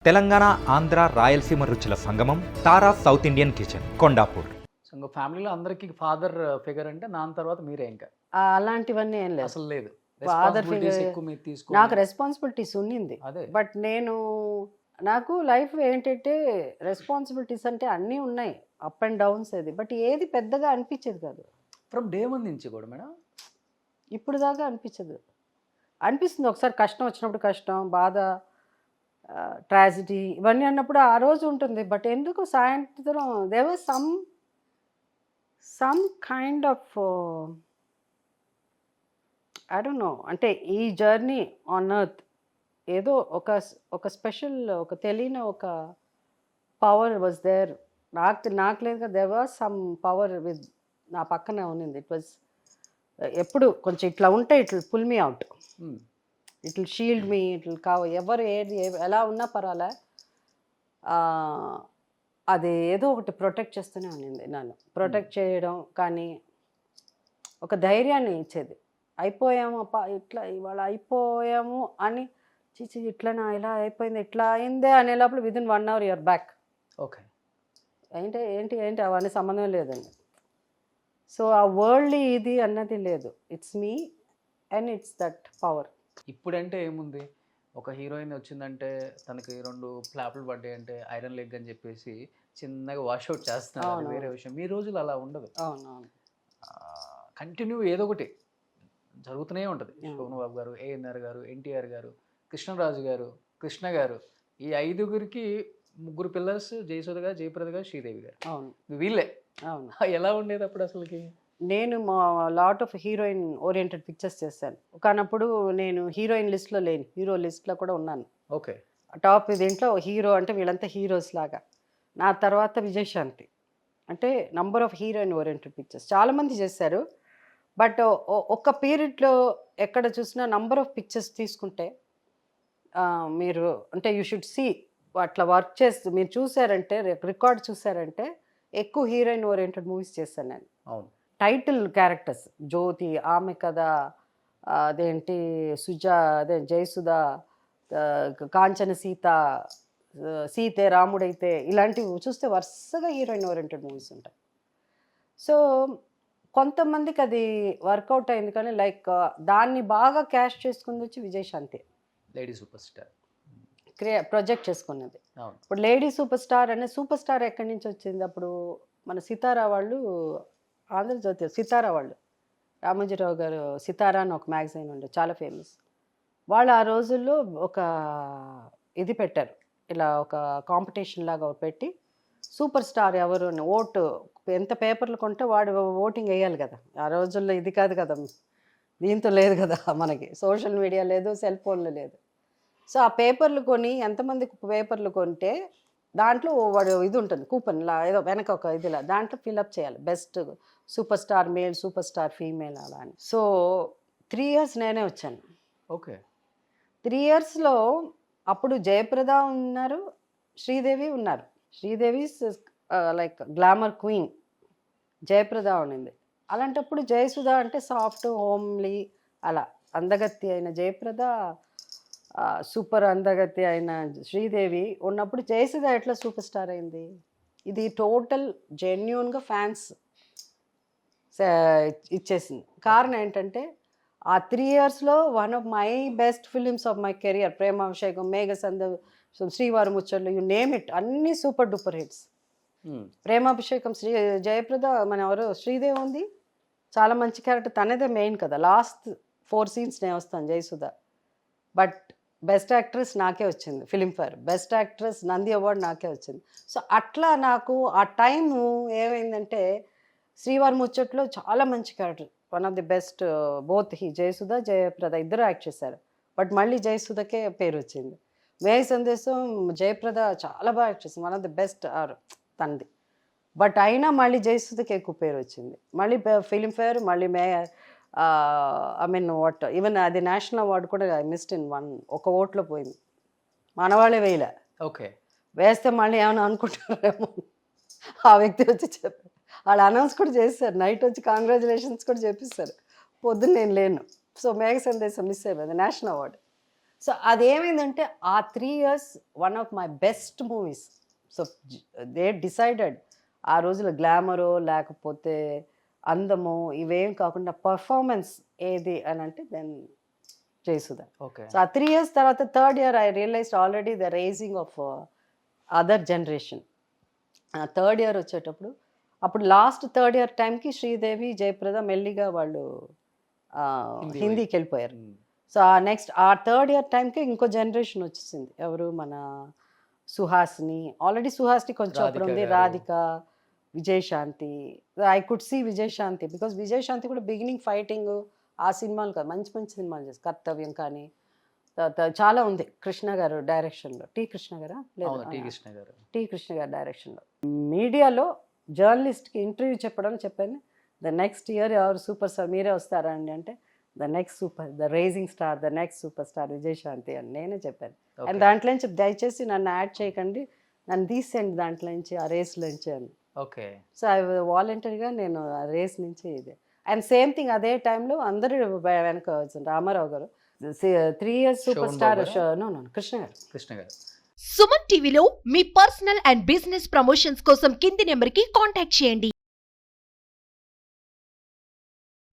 తెలంగాణ, ఆంధ్ర, రాయలసీమ రుచుల సంగమం Tara south Indian kitchen, Kondapur. So ఇంకా ఫ్యామిలీలో అందరికీ ఫాదర్ ఫిగర్ అంటే నాన్న తర్వాత మీరే ఇంకా అలాంటివన్నీ ఏం లేదు. అసలు లేదు. ఫాదర్ Responsibilities ఫిగర్ ఎక్కువ మీరు నాకు తీసుకో రెస్పాన్సిబిలిటీస్ ఉన్నింది. అదే బట్ నాకు లైఫ్ ఏంటంటే రెస్పాన్సిబిలిటీస్ అంటే అన్నీ ఉన్నాయి, అప్ అండ్ డౌన్స్ అది. బట్ ఏది పెద్దగా అనిపించేది కాదు. ఫ్రమ్ డే 1 నుంచి కూడా మేడం. ఇప్పుడు దాకా అనిపించదు. అనిపిస్తుంది ఒకసారి కష్టం వచ్చినప్పుడు, కష్టం, బాధ, ట్రాజిడీ ఇవన్నీ అన్నప్పుడు ఆ రోజు ఉంటుంది. బట్ ఎందుకు సాయంత్రం they was some kind of I don't know, అంటే ఈ జర్నీ ఆన్ ఎర్త్ ఏదో ఒక స్పెషల్, ఒక తెలియని ఒక పవర్ వాజ్ దేర్. నాకు లేదు కదా, there was some power with నా పక్కనే ఉన్నింది. ఇట్ వాజ్ ఎప్పుడు కొంచెం ఇట్లా ఉంటే it will pull me out, it will shield me, it will ఎవరు ఏది ఎలా ఉన్నా పర్వాలే, అది ఏదో ఒకటి ప్రొటెక్ట్ చేస్తూనే ఉన్నింది నన్ను. ప్రొటెక్ట్ చేయడం కానీ ఒక ధైర్యాన్ని ఇచ్చేది. అయిపోయాము అప్ప, ఇట్లా ఇవాళ అయిపోయాము అని, చిచి ఇట్లనా, ఇలా అయిపోయింది, ఇట్లా అయిందే అనే లోపల within 1 hour you're back. Okay. ఏంటి ఏంటి ఏంటి అవన్నీ సంబంధం లేదండి. సో ఆ వరల్డ్లీ ఇది అన్నది లేదు. It's me and it's that power. ఇప్పుడంటే ఏముంది, ఒక హీరోయిన్ వచ్చిందంటే తనకి 2 ఫ్లాప్లు పడ్డాయి అంటే ఐరన్ లెగ్ అని చెప్పేసి చిన్నగా వాష్అవుట్ చేస్తున్నారు, అది వేరే విషయం. మీ రోజులు అలా ఉండదు. అవునవును. కంటిన్యూ ఏదో ఒకటి జరుగుతూనే ఉంటుంది. శోభన్ బాబు గారు, ఏఎన్ఆర్ గారు, ఎన్టీఆర్ గారు, కృష్ణరాజు గారు, కృష్ణ గారు, ఈ 5గురికి 3 పిల్లర్స్, జయసుధ గారు, జయప్రద గారు, శ్రీదేవి గారు. అవును, వీళ్ళే. అవును. ఎలా ఉండేది అప్పుడు అసలుకి? నేను మా lot of heroine oriented pictures చేశాను. కానప్పుడు నేను హీరోయిన్ లిస్ట్లో లేను, హీరో లిస్ట్లో కూడా ఉన్నాను. ఓకే. టాప్ దీంట్లో హీరో అంటే వీళ్ళంతా హీరోస్ లాగా. నా తర్వాత విజయశాంతి, అంటే number of heroine oriented pictures చాలామంది చేశారు. బట్ ఒక్క పీరియడ్లో ఎక్కడ చూసినా నంబర్ ఆఫ్ పిక్చర్స్ తీసుకుంటే మీరు అంటే యూ షుడ్ సీ, అట్లా వర్క్ చేస్తూ మీరు చూసారంటే, రికార్డ్ చూసారంటే ఎక్కువ హీరోయిన్ ఓరియంటెడ్ మూవీస్ చేశాను నేను. అవును. టైటిల్ క్యారెక్టర్స్, జ్యోతి, ఆమె కథ, అదేంటి సుజా, అదే జయసుధ, కాంచన సీత, సీతే రాముడైతే, ఇలాంటివి చూస్తే వరుసగా హీరోయిన్ ఓరియంటెడ్ మూవీస్ ఉంటాయి. సో కొంతమందికి అది వర్కౌట్ అయింది, కానీ లైక్ దాన్ని బాగా క్యాష్ చేసుకుంది వచ్చి Vijayashanti, lady super star project చేసుకున్నది. అవును. ఇప్పుడు లేడీ సూపర్ స్టార్ అనే సూపర్ స్టార్ ఎక్కడి నుంచి వచ్చింది? అప్పుడు మన సితారా వాళ్ళు, ఆంధ్రజ్యోతి సితారా వాళ్ళు, రామోజీరావు గారు సితారా అని ఒక మ్యాగజైన్ ఉండే, చాలా ఫేమస్. వాళ్ళు ఆ రోజుల్లో ఒక ఇది పెట్టారు, ఇలా ఒక కాంపిటీషన్ లాగా పెట్టి సూపర్ స్టార్ ఎవరు అని ఓటు, ఎంత పేపర్లు కొంటే వాడు ఓటింగ్ వేయాలి కదా. ఆ రోజుల్లో ఇది కాదు కదా, దీంతో లేదు కదా, మనకి సోషల్ మీడియా లేదు, సెల్ ఫోన్లు లేదు. సో ఆ పేపర్లు కొని, ఎంతమంది పేపర్లు కొంటే దాంట్లో వాడు ఇది ఉంటుంది, కూపన్ లా ఏదో వెనక ఒక ఇదిలా, దాంట్లో ఫిల్అప్ చేయాలి best super star male, super star female అలా అని. సో 3 years నేనే వచ్చాను. ఓకే. 3 yearsలో అప్పుడు జయప్రద ఉన్నారు, శ్రీదేవి ఉన్నారు. Sridevi like glamour queen, Jayaprada ఉండింది. అలాంటప్పుడు జయసుధ అంటే సాఫ్ట్, హోమ్లీ, అలా అందగత్తి అయిన జయప్రద, సూపర్ అందగత్తి అయిన శ్రీదేవి ఉన్నప్పుడు జయసుధ ఎట్లా సూపర్ స్టార్ అయింది? ఇది టోటల్ జెన్యూన్గా ఫ్యాన్స్ ఇచ్చేసింది. కారణం ఏంటంటే ఆ 3 yearsలో one of my best films of my career, Premabhishekam, Meghasandesam, Srivari Muchatlu, you name it, అన్నీ super duper hits. Premabhishekam Jayaprada, మన ఎవరు శ్రీదేవి ఉంది, చాలా మంచి క్యారెక్టర్, తనదే మెయిన్ కదా. లాస్ట్ 4 scenes నేను వస్తాను జయసుధ. బట్ బెస్ట్ యాక్ట్రెస్ నాకే వచ్చింది Filmfare, best actress Nandi award నాకే వచ్చింది. సో అట్లా నాకు ఆ టైము ఏమైందంటే, శ్రీవారి ముచ్చట్లో చాలా మంచి character, one of the best, both Jayasudha, Jayaprada ఇద్దరు యాక్ట్ చేశారు. బట్ మళ్ళీ జయసుధకే పేరు వచ్చింది. మేఘ సందేశం జయప్రద చాలా బాగా యాక్ట్ చేసింది, వన్ ఆఫ్ ది బెస్ట్ తనది. బట్ అయినా మళ్ళీ జయసుధకి ఎక్కువ పేరు వచ్చింది. మళ్ళీ ఫిలింఫేర్, మళ్ళీ ఐ మీన్ వాట్, ఈవెన్ అది నేషనల్ అవార్డు కూడా ఐ మిస్డ్ ఇన్ ఒక ఓట్లో పోయింది. మనవాళ్ళే వేయలే. ఓకే. వేస్తే మళ్ళీ ఏమైనా అనుకుంటారేమో, ఆ వ్యక్తి వచ్చి చెప్పారు, వాళ్ళు అనౌన్స్ కూడా చేశారు, నైట్ వచ్చి కాంగ్రాచులేషన్స్ కూడా చెప్పిస్తారు. పొద్దున్న నేను లేను. సో మేఘ సందేశం మిస్ అయిపోయింది నేషనల్ అవార్డు. సో అదేమైందంటే ఆ 3 years one of my best movies. So they decided ఆ రోజుల్లో గ్లామరో లేకపోతే అందమో ఇవేం కాకుండా పర్ఫార్మెన్స్ ఏది అని అంటే దెన్ జయసుధ. ఓకే. సో ఆ 3 years తర్వాత third year I realised already the raising of other generation. ఆ థర్డ్ ఇయర్ వచ్చేటప్పుడు అప్పుడు లాస్ట్ థర్డ్ ఇయర్ టైంకి శ్రీదేవి జయప్రద మెల్లిగా వాళ్ళు హిందీకి వెళ్ళిపోయారు. సో ఆ నెక్స్ట్ ఆ థర్డ్ ఇయర్ టైంకి ఇంకో జనరేషన్ వచ్చేసింది. ఎవరు మన సుహాసిని, ఆల్రెడీ సుహాసిని కొంచెం అప్పుడు ఉంది, Radhika, Vijayashanti. I could see Vijayashanti because Vijayashanti కూడా బిగినింగ్ ఫైటింగ్ ఆ సినిమాలు కాదు, మంచి మంచి సినిమాలు చేసి కర్తవ్యం కానీ చాలా ఉంది. కృష్ణ గారు డైరెక్షన్లో, టి కృష్ణ గారా లేదు టి కృష్ణ గారు డైరెక్షన్లో. మీడియాలో జర్నలిస్ట్కి ఇంటర్వ్యూ చెప్పాను. ద నెక్స్ట్ ఇయర్ ఎవరు సూపర్ స్టార్ మీరే వస్తారా అండి అంటే the raising star, the next super star Vijayashanti అని నేనే చెప్పాను. అండ్ దాంట్లో నుంచి దయచేసి నన్ను యాడ్ చేయకండి, నన్ను తీసేయండి దాంట్లో నుంచి, ఆ రేస్లోంచి అని. ఓకే. సో ఐ వాలంటరీగా నేను ఆ రేస్ నుంచి ఇదే. అండ్ సేమ్ థింగ్ అదే టైంలో అందరూ వెనక వచ్చింది. రామారావు గారు 3 years సూపర్ స్టార్ కృష్ణ గారు. సుమన్ టీవీలో మీ పర్సనల్ అండ్ బిజినెస్ ప్రమోషన్స్ కోసం కింది నెంబర్కి కాంటాక్ట్ చేయండి.